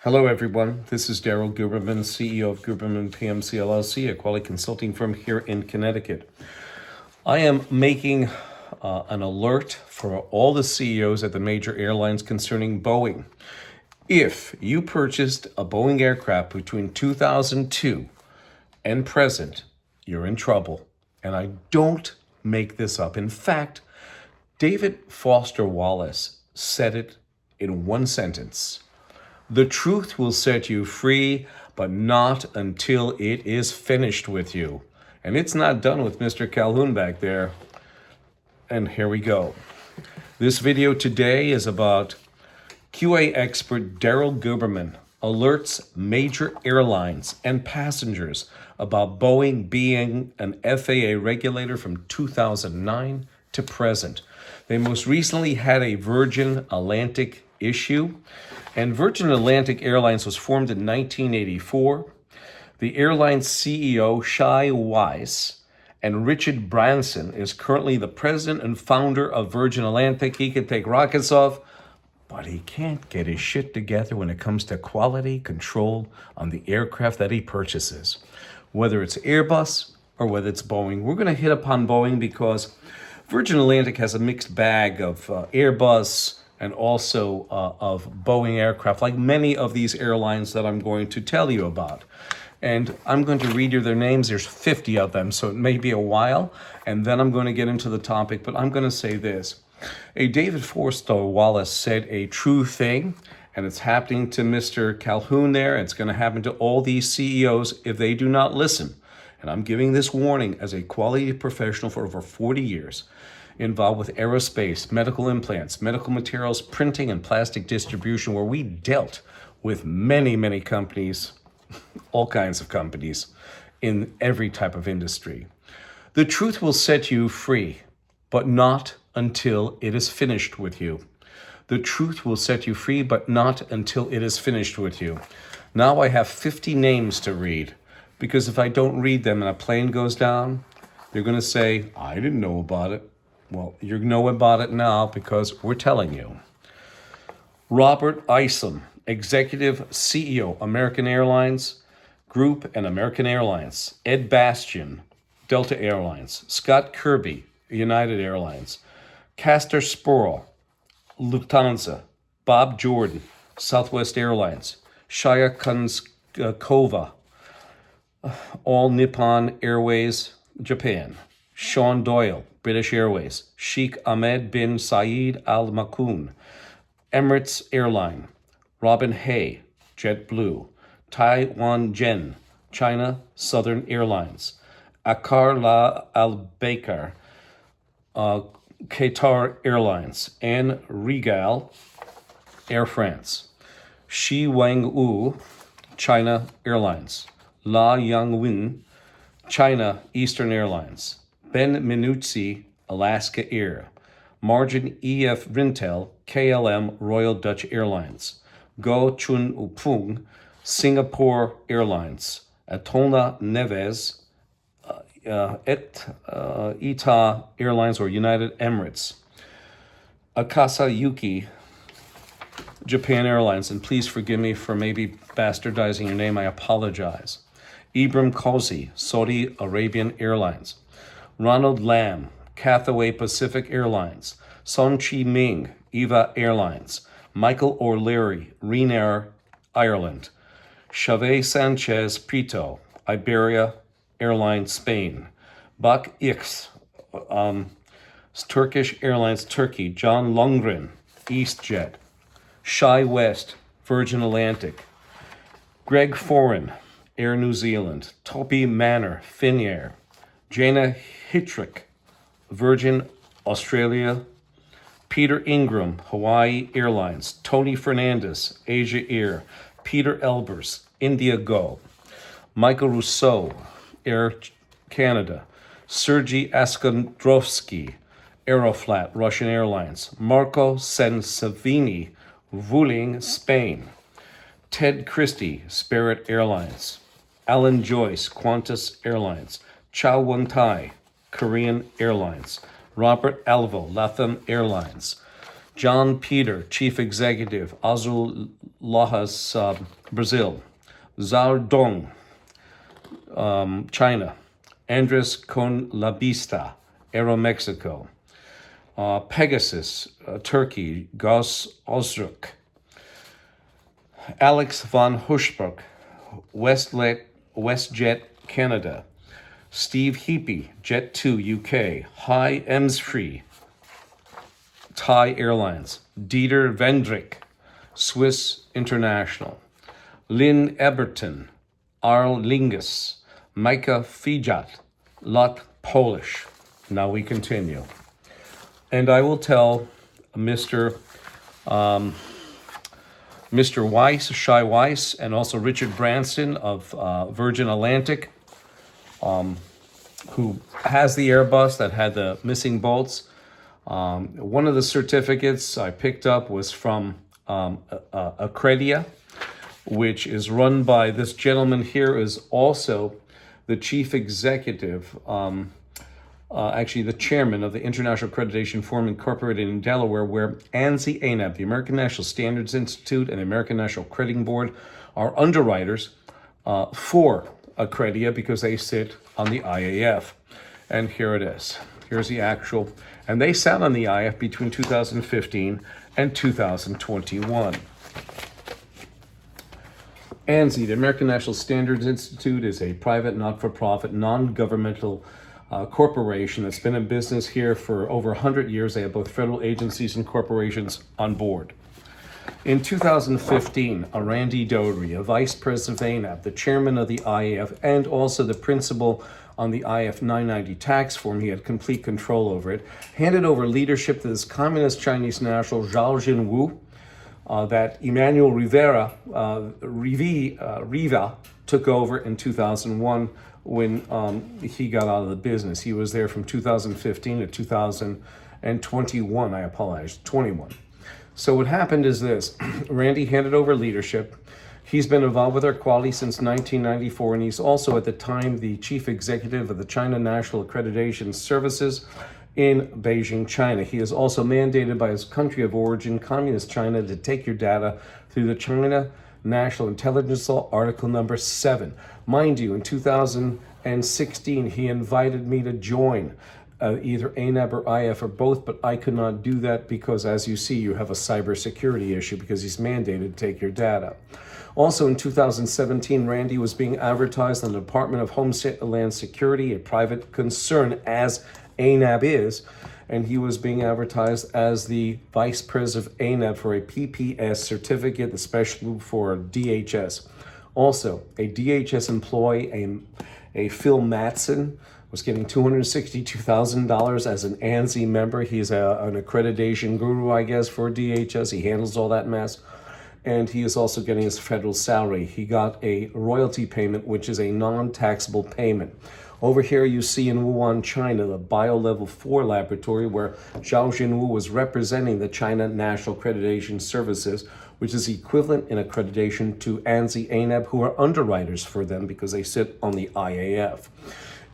Hello, everyone. This is Daryl Guberman, CEO of Guberman PMC LLC, a quality consulting firm here in Connecticut. I am making an alert for all the CEOs at the major airlines concerning Boeing. If you purchased a Boeing aircraft between 2002 and present, you're in trouble. And I don't make this up. In fact, David Foster Wallace said it in one sentence. The truth will set you free, but not until it is finished with you. And it's not done with Mr. Calhoun back there. And here we go. This video today is about QA expert Daryl Guberman alerts major airlines and passengers about Boeing being an FAA regulator from 2009 to present. They most recently had a Virgin Atlantic issue. And Virgin Atlantic Airlines was formed in 1984. The airline's CEO, Shai Weiss, and Richard Branson is currently the president and founder of Virgin Atlantic. He can take rockets off, but he can't get his shit together when it comes to quality control on the aircraft that he purchases. Whether it's Airbus or whether it's Boeing. We're going to hit upon Boeing because Virgin Atlantic has a mixed bag of Airbus and also of Boeing aircraft, like many of these airlines that I'm going to tell you about. And I'm going to read you their names. There's 50 of them, so it may be a while, and then I'm going to get into the topic, but I'm going to say this. A David Foster Wallace said a true thing, and it's happening to Mr. Calhoun there. It's going to happen to all these CEOs if they do not listen. And I'm giving this warning as a quality professional for over 40 years. Involved with aerospace, medical implants, medical materials, printing, and plastic distribution, where we dealt with many, many companies, all kinds of companies, in every type of industry. The truth will set you free, but not until it is finished with you. The truth will set you free, but not until it is finished with you. Now I have 50 names to read, because if I don't read them and a plane goes down, they're going to say, I didn't know about it. Well, you know about it now because we're telling you. Robert Isom, Executive CEO, American Airlines Group and American Airlines. Ed Bastian, Delta Airlines. Scott Kirby, United Airlines. Castor Sporl, Lufthansa. Bob Jordan, Southwest Airlines. Shaya Kunskova, All Nippon Airways, Japan. Sean Doyle, British Airways. Sheikh Ahmed bin Saeed Al Maktoum, Emirates Airline. Robin Hay, JetBlue. Taiwan Jen, China Southern Airlines. Akar La Al Baker, Qatar Airlines. Anne Regal, Air France. Shi Wang Wu, China Airlines. La Yangwin, China Eastern Airlines. Ben Minuzzi, Alaska Air. Margin E.F. Rintel, KLM Royal Dutch Airlines. Go Chun Upung, Singapore Airlines. Atona Neves, Ita Airlines or United Emirates. Akasa Yuki, Japan Airlines, and please forgive me for maybe bastardizing your name, I apologize. Ibrahim Kozi, Saudi Arabian Airlines. Ronald Lamb, Cathay Pacific Airlines. Son Chi Ming, Eva Airlines. Michael O'Leary, Ryanair, Ireland. Xavier Sanchez Prieto, Iberia Airlines, Spain. Bak X, Turkish Airlines, Turkey. John Lundgren, EastJet. Shai West, Virgin Atlantic. Greg Foran, Air New Zealand. Topi Manor, Finnair. Jana Hitrick, Virgin Australia. Peter Ingram, Hawaii Airlines. Tony Fernandez, Asia Air. Peter Elbers, India Go. Michael Rousseau, Air Canada. Sergei Askandrovsky, Aeroflat, Russian Airlines. Marco Sensavini, Vueling, Spain. Ted Christie, Spirit Airlines. Alan Joyce, Qantas Airlines. Chow Won-tai, Korean Airlines. Robert Alvo, Latham Airlines. John Peter, Chief Executive, Azul Lojas, Brazil. Zhao Dong, China. Andres Conlabista, Aeromexico. Pegasus, Turkey, Gauss Osruk. Alex von Hushbrook, WestJet, Canada. Steve Heapy, Jet2, UK. Hi Emsfree, Thai Airlines. Dieter Vendrick, Swiss International. Lynn Eberton, Arl Lingus. Micah Fijat, Lot Polish. Now we continue. And I will tell Mr. Weiss, Shai Weiss, and also Richard Branson of Virgin Atlantic, who has the Airbus that had the missing bolts. One of the certificates I picked up was from Accredia, which is run by this gentleman here, is also the chief executive, actually the chairman of the International Accreditation Forum Incorporated in Delaware, where ANSI, ANAB, the American National Standards Institute, and the American National Accrediting Board are underwriters for Accredia because they sit on the IAF. And here it is. Here's the actual, and they sat on the IAF between 2015 and 2021. ANSI, the American National Standards Institute, is a private, not-for-profit, non-governmental corporation that's been in business here for over 100 years. They have both federal agencies and corporations on board. In 2015, Randy Doherty, a vice president of ANAB, the chairman of the IAF, and also the principal on the IF 990 tax form, he had complete control over it, handed over leadership to this communist Chinese national, Zhao Jinwu, that Emmanuel Riva took over in 2001 when he got out of the business. He was there from 2015 to 2021, 21. So what happened is this. Randy handed over leadership. He's been involved with our quality since 1994, and he's also at the time the chief executive of the China National Accreditation Services in Beijing, China. He is also mandated by his country of origin, Communist China, to take your data through the China National Intelligence Law, Article number 7. Mind you, in 2016, he invited me to join either ANAB or IF or both, but I could not do that because, as you see, you have a cybersecurity issue because he's mandated to take your data. Also in 2017, Randy was being advertised on the Department of Homeland Security, a private concern as ANAB is, and he was being advertised as the vice president of ANAB for a PPS certificate, especially for DHS. Also, a DHS employee, a Phil Matson, was getting $262,000 as an ANSI member. He's an accreditation guru, I guess, for DHS. He handles all that mess. And he is also getting his federal salary. He got a royalty payment, which is a non-taxable payment. Over here you see in Wuhan, China, the Bio-Level 4 laboratory where Zhao Jinwu was representing the China National Accreditation Services, which is equivalent in accreditation to ANSI, ANAB, who are underwriters for them because they sit on the IAF.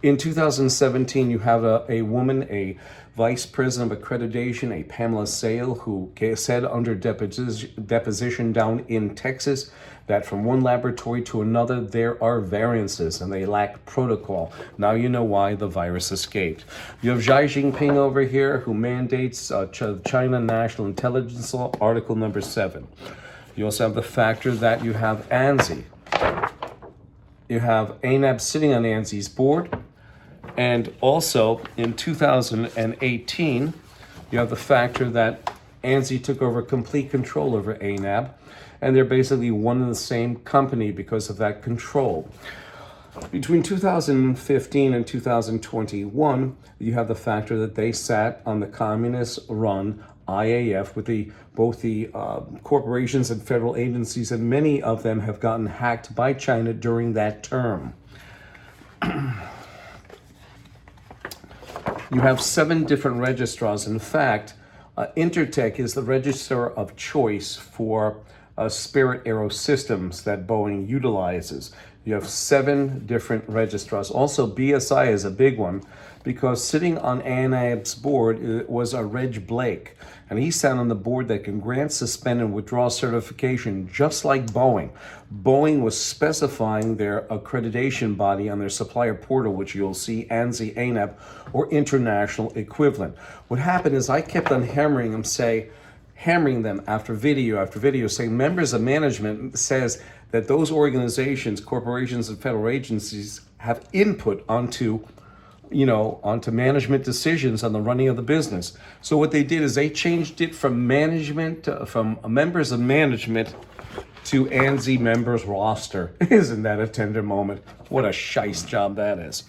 In 2017, you have a woman, a vice president of accreditation, a Pamela Sale, who said under deposition down in Texas that from one laboratory to another, there are variances and they lack protocol. Now you know why the virus escaped. You have Xi Jinping over here, who mandates China National Intelligence Law, Article number 7. You also have the factor that you have ANSI. You have ANAB sitting on ANSI's board. And also in 2018, you have the factor that ANSI took over complete control over ANAB, and they're basically one and the same company because of that control. Between 2015 and 2021, you have the factor that they sat on the communist-run IAF with both the corporations and federal agencies, and many of them have gotten hacked by China during that term. You have 7 different registrars. In fact, Intertek is the registrar of choice for Spirit Aero Systems that Boeing utilizes. You have 7 different registrars. Also, BSI is a big one because sitting on ANAB's board was Reg Blake. And he sat on the board that can grant, suspend, and withdraw certification just like Boeing. Boeing was specifying their accreditation body on their supplier portal, which you'll see, ANSI, ANAB, or international equivalent. What happened is I kept on hammering them after video, saying members of management says that those organizations, corporations, and federal agencies have input onto management decisions on the running of the business. So what they did is they changed it from from members of management to ANSI members roster. Isn't that a tender moment? What a shice job that is.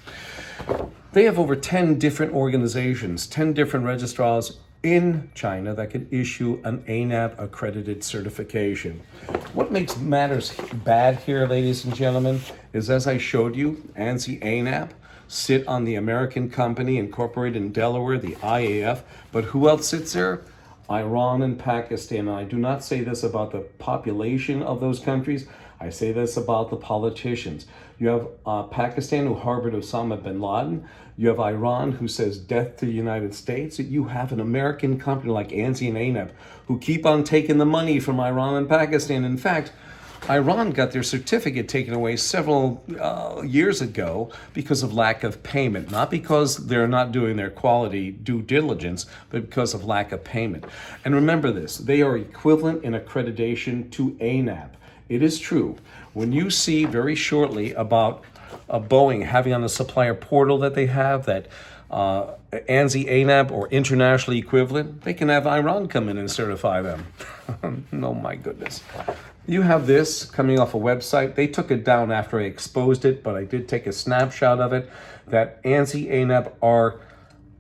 They have over 10 different organizations, 10 different registrars in China that can issue an ANAB accredited certification. What makes matters bad here, ladies and gentlemen, is as I showed you, ANSI ANAB sit on the American company incorporated in Delaware, the IAF, but who else sits there? Iran and Pakistan. And I do not say this about the population of those countries. I say this about the politicians. You have Pakistan, who harbored Osama bin Laden. You have Iran, who says death to the United States. You have an American company like ANSI and ANAB, who keep on taking the money from Iran and Pakistan. In fact, Iran got their certificate taken away several years ago because of lack of payment. Not because they're not doing their quality due diligence, but because of lack of payment. And remember this, they are equivalent in accreditation to ANAB. It is true. When you see very shortly about Boeing having on the supplier portal that they have, that ANSI, ANAB, or internationally equivalent, they can have Iran come in and certify them. Oh my goodness. You have this coming off a website. They took it down after I exposed it, but I did take a snapshot of it, that ANSI, ANAB are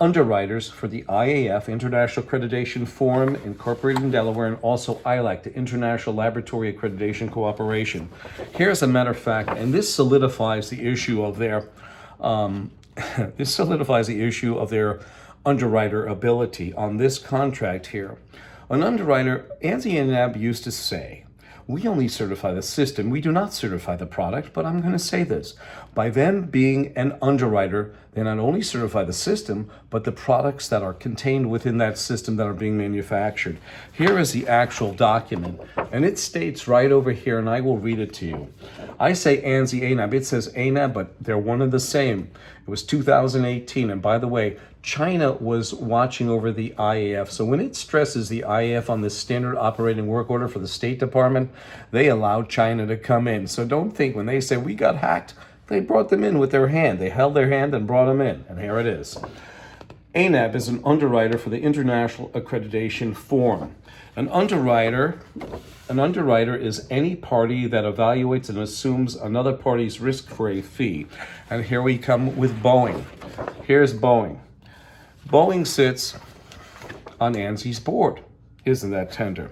underwriters for the IAF, International Accreditation Forum, incorporated in Delaware, and also ILAC, the International Laboratory Accreditation Cooperation. Here's a matter of fact, and this solidifies the issue of their underwriter ability on this contract here. An underwriter, ANSI and ANAB used to say, we only certify the system, we do not certify the product, but I'm going to say this. By them being an underwriter, they not only certify the system, but the products that are contained within that system that are being manufactured. Here is the actual document, and it states right over here, and I will read it to you. I say ANSI ANAB, it says ANAB, but they're one and the same. It was 2018, and by the way, China was watching over the IAF. So when it stresses the IAF on the standard operating work order for the State Department, they allowed China to come in. So don't think when they say we got hacked, they brought them in with their hand. They held their hand and brought them in. And here it is. ANAB is an underwriter for the International Accreditation Forum. An underwriter is any party that evaluates and assumes another party's risk for a fee. And here we come with Boeing. Here's Boeing. Boeing sits on ANSI's board. Isn't that tender?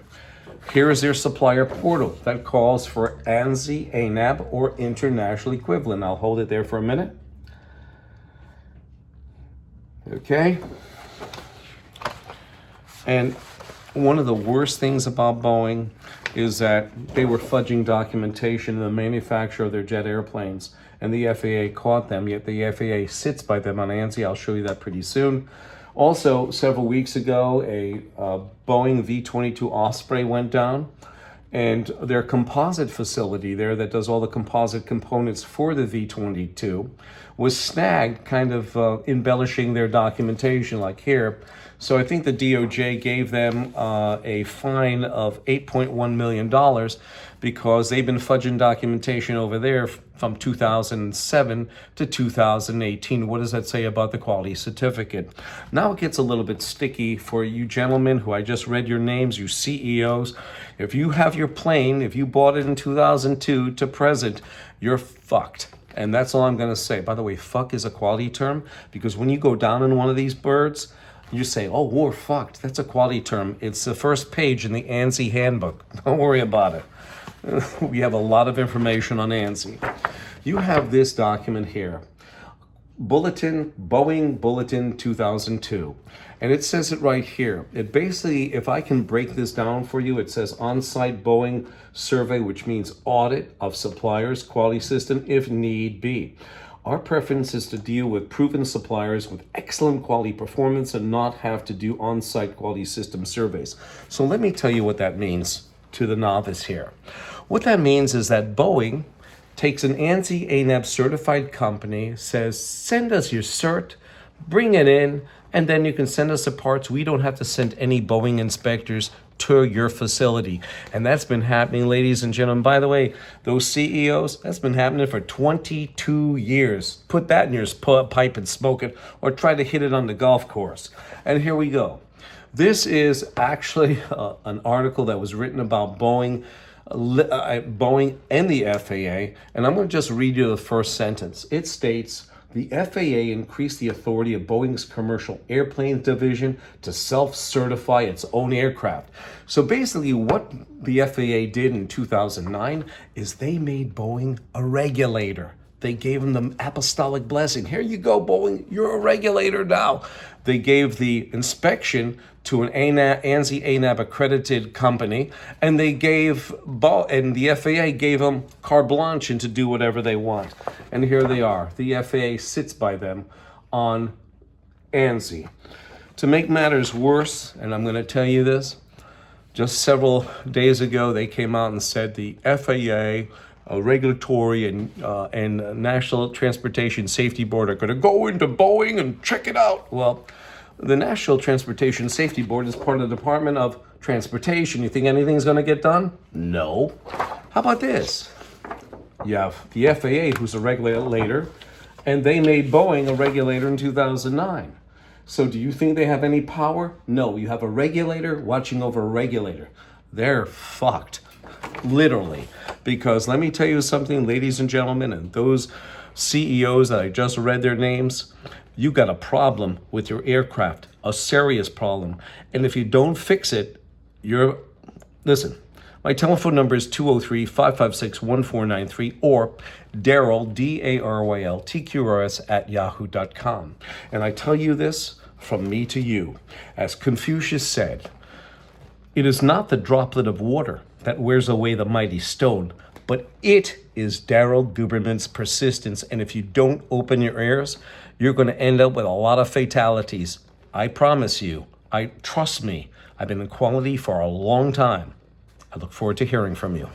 Here is their supplier portal that calls for ANSI, ANAB, or international equivalent. I'll hold it there for a minute. Okay. And one of the worst things about Boeing is that they were fudging documentation in the manufacture of their jet airplanes, and the FAA caught them, yet the FAA sits by them on ANSI. I'll show you that pretty soon. Also, several weeks ago, a Boeing V-22 Osprey went down, and their composite facility there that does all the composite components for the V-22 was snagged, kind of embellishing their documentation like here. So I think the DOJ gave them a fine of $8.1 million because they've been fudging documentation over there from 2007 to 2018. What does that say about the quality certificate? Now it gets a little bit sticky for you gentlemen who I just read your names, you CEOs. If you have your plane, if you bought it in 2002 to present, you're fucked. And that's all I'm going to say. By the way, fuck is a quality term because when you go down in one of these birds, you say, oh, we're fucked. That's a quality term. It's the first page in the ANSI handbook. Don't worry about it. We have a lot of information on ANSI. You have this document here. Bulletin, Boeing Bulletin 2002. And it says it right here. It basically, if I can break this down for you, it says on-site Boeing survey, which means audit of suppliers' quality system if need be. Our preference is to deal with proven suppliers with excellent quality performance and not have to do on-site quality system surveys. So let me tell you what that means to the novice here. What that means is that Boeing takes an ANSI ANAB certified company, says, send us your cert, bring it in, and then you can send us the parts. We don't have to send any Boeing inspectors to your facility. And that's been happening, ladies and gentlemen. By the way, those CEOs, that's been happening for 22 years. Put that in your pipe and smoke it, or try to hit it on the golf course. And here we go. This is actually an article that was written about Boeing and the FAA, and I'm going to just read you the first sentence. It states, the FAA increased the authority of Boeing's commercial airplanes division to self-certify its own aircraft. So basically what the FAA did in 2009 is they made Boeing a regulator. They gave them the apostolic blessing. Here you go, Boeing, you're a regulator now. They gave the inspection to an ANSI ANAB accredited company, and they gave and the FAA gave them carte blanche and to do whatever they want. And here they are. The FAA sits by them on ANSI. To make matters worse, and I'm going to tell you this, just several days ago they came out and said the FAA, regulatory and National Transportation Safety Board are going to go into Boeing and check it out. Well, the National Transportation Safety Board is part of the Department of Transportation. You think anything's going to get done? No. How about this? You have the FAA, who's a regulator, and they made Boeing a regulator in 2009. So do you think they have any power? No. You have a regulator watching over a regulator. They're fucked. Literally. Because let me tell you something, ladies and gentlemen, and those CEOs that I just read their names, you got a problem with your aircraft, a serious problem. And if you don't fix it, listen, my telephone number is 203-556-1493 or Daryl, Daryl, TQRS @yahoo.com. And I tell you this from me to you. As Confucius said, it is not the droplet of water that wears away the mighty stone, but it is Daryl Guberman's persistence. And if you don't open your ears, you're going to end up with a lot of fatalities. I promise you. Trust me. I've been in quality for a long time. I look forward to hearing from you.